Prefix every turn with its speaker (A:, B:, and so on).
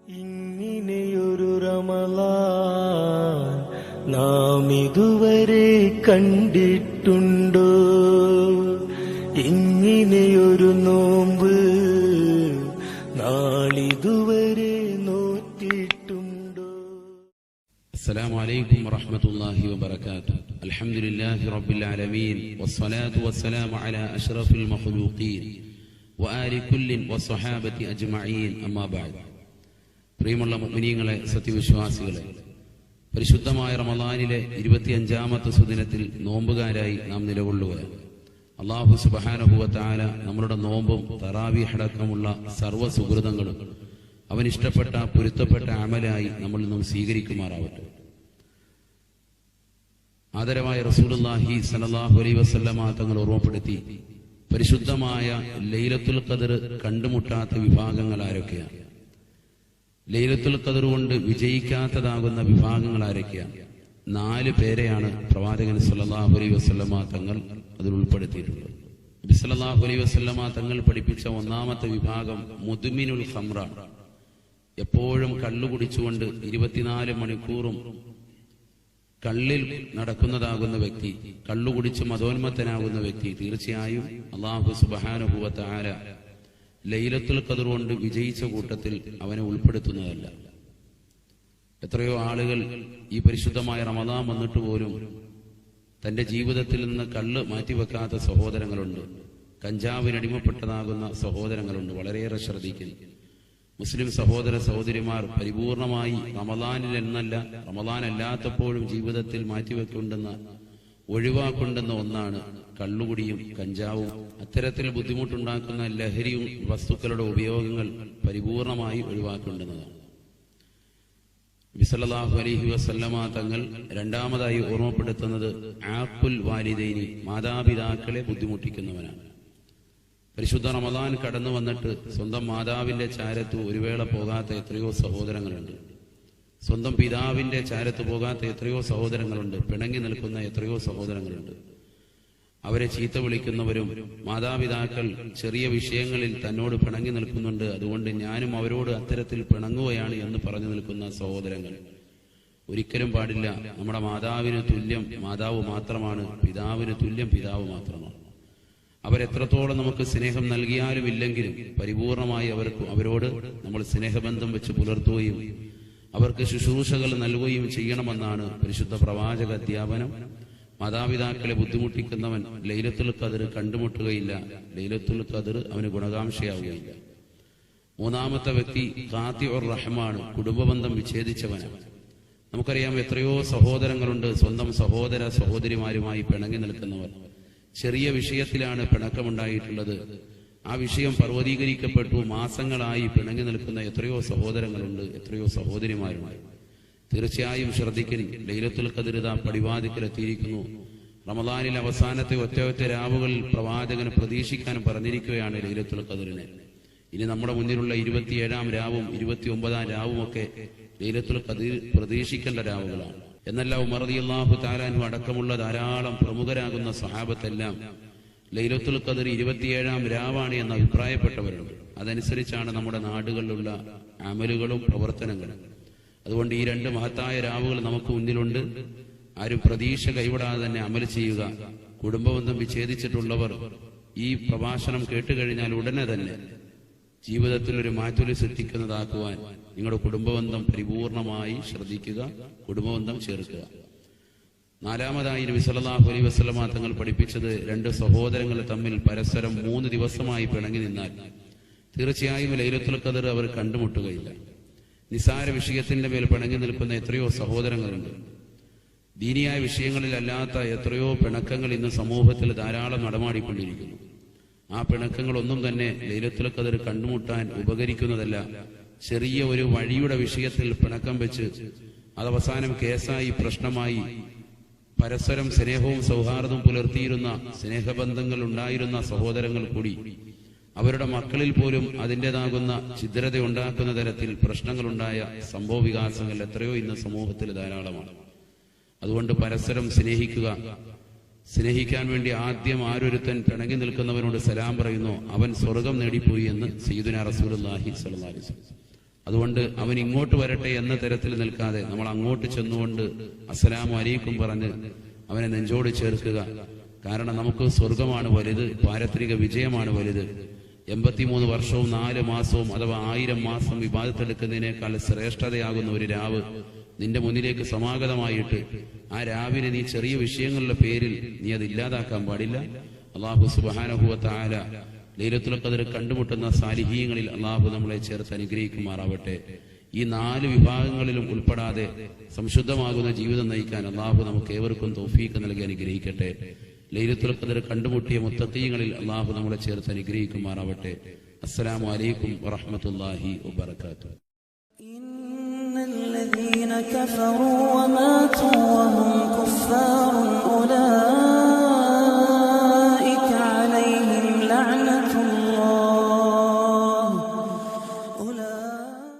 A: ഇങ്ങനെയൊരു റമളാൻ നാം ഇതുവരെ കണ്ടിട്ടുണ്ടോ? ഇങ്ങനെയൊരു നോമ്പ് നാളിതുവരെ നോറ്റിട്ടുണ്ടോ?
B: അസ്സലാമു അലൈക്കും വറഹ്മത്തുള്ളാഹി വബറകാതുഹു. അൽഹംദുലില്ലാഹി റബ്ബിൽ ആലമീൻ വസ്സലാത്തു വസ്സലാമു അലാ അഷ്റഫിൽ മഖ്ലൂഖീൻ വആലി കുല്ലിൻ വസ്സഹാബത്തി അജ്മഈൻ. അമ്മാ ബഅദ്. പ്രിയമുള്ള മുഅ്മിനീങ്ങളെ, സത്യവിശ്വാസികളെ, പരിശുദ്ധമായ റമളാനിലെ 25ാമത്തെ സുദിനത്തിൽ നോമ്പുകാരായി നാം നിലകൊള്ളുകയാണ്. അല്ലാഹു സുബ്ഹാനഹു വ തആല നമ്മുടെ നോമ്പും തറാവീഹ് അടക്കമുള്ള സർവ്വ സുകൃതങ്ങളും അവനിഷ്ടപ്പെട്ട പൊരുത്തപ്പെട്ട അമലായി നമ്മൾ നിന്നും സ്വീകരിക്കുമാറാവട്ടെ. ആദരവായ റസൂലുള്ളാഹി സ്വല്ലല്ലാഹു അലൈഹി വസല്ലമ തങ്ങൾ ഓർമ്മപ്പെടുത്തി, പരിശുദ്ധമായ ലൈലത്തുൽ ഖദർ കണ്ടുമുട്ടാത്ത വിഭാഗങ്ങൾ ആരൊക്കെയാണ്? ലൈലത്തുൽ ഖദർ കൊണ്ട് വിജയിക്കാത്തതാകുന്ന വിഭാഗങ്ങൾ ആരൊക്കെയാണ്? 4 പേരെയാണ് പ്രവാചകൻ സ്വല്ലല്ലാഹു അലൈഹി വസല്ലമ തങ്ങൾ അതിൽ ഉൾപ്പെടുത്തിയിട്ടുള്ളത്. നബി സ്വല്ലല്ലാഹു അലൈഹി വസല്ലമ തങ്ങൾ പഠിപ്പിച്ച 1ാമത്തെ വിഭാഗം മുദ്മിനുൽ ഖംറാണ്. എപ്പോഴും കള്ളു കുടിച്ചുകൊണ്ട് 24 മണിക്കൂറും കള്ളിൽ നടക്കുന്നതാകുന്ന വ്യക്തി, കള്ളുകുടിച്ച് മതോന്മത്തനാകുന്ന വ്യക്തി തീർച്ചയായും അല്ലാഹു സുബ്ഹാനഹു വ തആല ലൈലത്തുൽ ഖദർ കൊണ്ട് വിജയിച്ച കൂട്ടത്തിൽ അവനെ ഉൾപ്പെടുത്തുന്നതല്ല. എത്രയോ ആളുകൾ ഈ പരിശുദ്ധമായ റമളാൻ വന്നിട്ട് പോലും തന്റെ ജീവിതത്തിൽ നിന്ന് കള്ള് മാറ്റിവെക്കാത്ത സഹോദരങ്ങളുണ്ട്. കഞ്ചാവിനടിമപ്പെട്ടതാകുന്ന സഹോദരങ്ങളുണ്ട്. വളരെയേറെ ശ്രദ്ധിക്കുന്നു. മുസ്ലിം സഹോദര സഹോദരിമാർ പരിപൂർണമായി റമളാനിൽ എന്നല്ല, റമളാൻ അല്ലാത്തപ്പോഴും ജീവിതത്തിൽ മാറ്റിവെക്കുണ്ടെന്ന ഒഴിവാക്കുണ്ടെന്ന ഒന്നാണ് കള്ളുകുടിയും കഞ്ചാവും. അത്തരത്തിൽ ബുദ്ധിമുട്ടുണ്ടാക്കുന്ന ലഹരിയും വസ്തുക്കളുടെ ഉപയോഗങ്ങൾ പരിപൂർണമായി ഒഴിവാക്കേണ്ടുന്നതാണ്. നബി സല്ലല്ലാഹു അലൈഹി വസല്ലമ തങ്ങൾ 2ാമതായി ഓർമ്മപ്പെടുത്തുന്നത് ആഖുൽ വാലിദൈനി, മാതാപിതാക്കളെ ബുദ്ധിമുട്ടിക്കുന്നവനാണ്. പരിശുദ്ധ റമളാൻ കടന്നു വന്നിട്ട് സ്വന്തം മാതാവിന്റെ ചാരത്ത് ഒരു വേള പോകാത്ത എത്രയോ സഹോദരങ്ങളുണ്ട്. സ്വന്തം പിതാവിന്റെ ചാരത്ത് പോകാത്ത എത്രയോ സഹോദരങ്ങളുണ്ട്. പിണങ്ങി നിൽക്കുന്ന എത്രയോ സഹോദരങ്ങളുണ്ട്. അവരെ ചീത്ത വിളിക്കുന്നവരും, മാതാപിതാക്കൾ ചെറിയ വിഷയങ്ങളിൽ തന്നോട് പിണങ്ങി നിൽക്കുന്നുണ്ട്, അതുകൊണ്ട് ഞാനും അവരോട് അത്തരത്തിൽ പിണങ്ങുകയാണ് എന്ന് പറഞ്ഞു നിൽക്കുന്ന സഹോദരങ്ങൾ. ഒരിക്കലും പാടില്ല. നമ്മുടെ മാതാവിന് തുല്യം മാതാവ് മാത്രമാണ്, പിതാവിന് തുല്യം പിതാവ് മാത്രമാണ്. അവരെത്രത്തോളം നമുക്ക് സ്നേഹം നൽകിയാലും ഇല്ലെങ്കിലും പരിപൂർണമായി അവരോട് നമ്മൾ സ്നേഹബന്ധം വെച്ച് പുലർത്തുകയും അവർക്ക് ശുശ്രൂഷകൾ നൽകുകയും ചെയ്യണമെന്നാണ് പരിശുദ്ധ പ്രവാചക അധ്യാപനം. മാതാപിതാക്കളെ ബുദ്ധിമുട്ടിക്കുന്നവൻ ലൈലത്തുൽ ഖദർ കണ്ടുമുട്ടുകയില്ല, ലൈലത്തുൽ ഖദർ അവന് ഗുണകാംക്ഷയാവുകയില്ല. 3ാമത്തെ വ്യക്തി ഖാതിഉർ റഹ്മാണ്, കുടുംബബന്ധം വിച്ഛേദിച്ചവനാണ്. നമുക്കറിയാം എത്രയോ സഹോദരങ്ങളുണ്ട് സ്വന്തം സഹോദര സഹോദരിമാരുമായി പിണങ്ങി നിൽക്കുന്നവർ. ചെറിയ വിഷയത്തിലാണ് പിണക്കമുണ്ടായിട്ടുള്ളത്, ആ വിഷയം പർവ്വതീകരിക്കപ്പെട്ടു, മാസങ്ങളായി പിണങ്ങി നിൽക്കുന്ന എത്രയോ സഹോദരങ്ങളുണ്ട്, എത്രയോ സഹോദരിമാരുണ്ട്. തീർച്ചയായും ശ്രദ്ധിക്കൽ. ലൈലത്തുൽ ഖദർ പടിവാതിക്കലെത്തിയിരിക്കുന്നു. റമളാനിൽ അവസാനത്തെ ഒറ്റ രാവുകളിൽ പ്രവാചകന് പ്രതീക്ഷിക്കാൻ പറഞ്ഞിരിക്കുകയാണ് ലൈലത്തുൽ ഖദറിനെ. ഇനി നമ്മുടെ മുന്നിലുള്ള 27ാം രാവും 29ാം രാവും ഒക്കെ ലൈലത്തുൽ ഖദർ പ്രതീക്ഷിക്കേണ്ട രാവുകളാണ്. എന്നല്ല, ഉമർ റളിയല്ലാഹു തആല അൻഹു അടക്കമുള്ള ധാരാളം പ്രമുഖരാകുന്ന സഹാബത്തെല്ലാം ലൈലത്തുൽ ഖദർ 27ാം രാവാണ് എന്ന് അഭിപ്രായപ്പെട്ടവരുണ്ട്. അതനുസരിച്ചാണ് നമ്മുടെ നാടുകളിലുള്ള അമലുകളും പ്രവർത്തനങ്ങളും. അതുകൊണ്ട് ഈ 2 മഹത്തായ രാവുകൾ നമുക്ക് മുന്നിലുണ്ട്. ആരും പ്രതീക്ഷ കൈവിടാതെ തന്നെ അമൽ ചെയ്യുക. കുടുംബബന്ധം വിച്ഛേദിച്ചിട്ടുള്ളവർ ഈ പ്രഭാഷണം കേട്ടുകഴിഞ്ഞാൽ ഉടനെ തന്നെ ജീവിതത്തിൽ ഒരു മാറ്റൊലി സൃഷ്ടിക്കുന്നതാക്കുവാൻ നിങ്ങളുടെ കുടുംബബന്ധം പരിപൂർണമായി ശ്രദ്ധിക്കുക, കുടുംബബന്ധം ചേർക്കുക. 4ാമതായി നബി സല്ലല്ലാഹു അലൈഹി വസല്ലമ തങ്ങൾ പഠിപ്പിച്ചത് 2 സഹോദരങ്ങൾ തമ്മിൽ പരസ്പരം 3 ദിവസമായി പിണങ്ങി നിന്നാൽ തീർച്ചയായും ലൈലത്തുൽ ഖദർ അവർ കണ്ടുമുട്ടുകയില്ല. നിസാര വിഷയത്തിന്റെ മേൽ പിണങ്ങി നിൽക്കുന്ന എത്രയോ സഹോദരങ്ങളുണ്ട്. ദീനിയായ വിഷയങ്ങളിലല്ലാത്ത എത്രയോ പിണക്കങ്ങൾ ഇന്ന് സമൂഹത്തിൽ ധാരാളം നടമാടിക്കൊണ്ടിരിക്കുന്നു. ആ പിണക്കങ്ങളൊന്നും തന്നെ ലൈലത്തുൽ ഖദർ കണ്ടുമുട്ടാൻ ഉപകരിക്കുന്നതല്ല. ചെറിയ ഒരു വഴിയുടെ വിഷയത്തിൽ പിണക്കം വെച്ച് അതവസാനം കേസായി പ്രശ്നമായി പരസ്പരം സ്നേഹവും സൗഹാർദ്ദവും പുലർത്തിയിരുന്ന സ്നേഹബന്ധങ്ങൾ ഉണ്ടായിരുന്ന സഹോദരങ്ങൾ കൂടി അവരുടെ മക്കളിൽ പോലും അതിൻ്റെതാകുന്ന ഛിദ്രത ഉണ്ടാക്കുന്ന തരത്തിൽ പ്രശ്നങ്ങളുണ്ടായ സംഭവ വികാസങ്ങൾ എത്രയോ ഇന്ന് സമൂഹത്തിൽ ധാരാളമാണ്. അതുകൊണ്ട് പരസ്പരം സ്നേഹിക്കുക. സ്നേഹിക്കാൻ വേണ്ടി ആദ്യം ആരൊരുത്തൻ പിണങ്ങി നിൽക്കുന്നവനോട് സലാം പറയുന്നു, അവൻ സ്വർഗം നേടിപ്പോയി എന്ന് സയ്യിദുനാ റസൂലുള്ളാഹി സ്വല്ലല്ലാഹു അലൈഹി വസല്ലം. അതുകൊണ്ട് അവൻ ഇങ്ങോട്ട് വരട്ടെ എന്ന തരത്തിൽ നിൽക്കാതെ നമ്മൾ അങ്ങോട്ട് ചെന്നുകൊണ്ട് അസ്സലാമു അലൈക്കും പറഞ്ഞ് അവനെ നെഞ്ചോട് ചേർക്കുക. കാരണം നമുക്ക് സ്വർഗമാണ് വലുത്, പാരത്രിക വിജയമാണ് വലുത്. 83 വർഷവും 4 മാസവും അഥവാ 1000 മാസം ഇബാദത്തെടുക്കുന്നതിനേക്കാൾ ശ്രേഷ്ഠതയാകുന്ന ഒരു രാവ് നിന്റെ മുന്നിലേക്ക് സമാഗതമായിട്ട് ആ രാവിനെ നീ ചെറിയ വിഷയങ്ങളുടെ പേരിൽ നീ അത് ഇല്ലാതാക്കാൻ പാടില്ല. അല്ലാഹു സുബ്ഹാനഹു വ തആല ലൈലത്തുൽ ഖദ്ർ കണ്ടുമുട്ടുന്ന സാലിഹീങ്ങളിൽ അല്ലാഹു നമ്മളെ ചേർത്ത് അനുഗ്രഹിക്കുമാറാവട്ടെ. ഈ 4 വിഭാഗങ്ങളിലും ഉൾപ്പെടാതെ സംശുദ്ധമാകുന്ന ജീവിതം നയിക്കാൻ അല്ലാഹു നമുക്ക് ഏവർക്കും തൗഫീഖ് നൽകി അനുഗ്രഹിക്കട്ടെ. ലൈലത്തുൽ ഖദ്ർ കണ്ടുമുട്ടിയ മുത്തഖീങ്ങളിൽ അല്ലാഹു നമ്മളെ ചേർത്ത് അനുഗ്രഹിക്കുമാറാവട്ടെ. അസ്സലാമു അലൈക്കും വറഹ്മത്തുള്ളാഹി വബറകാതുഹു.
C: إن الذين كفروا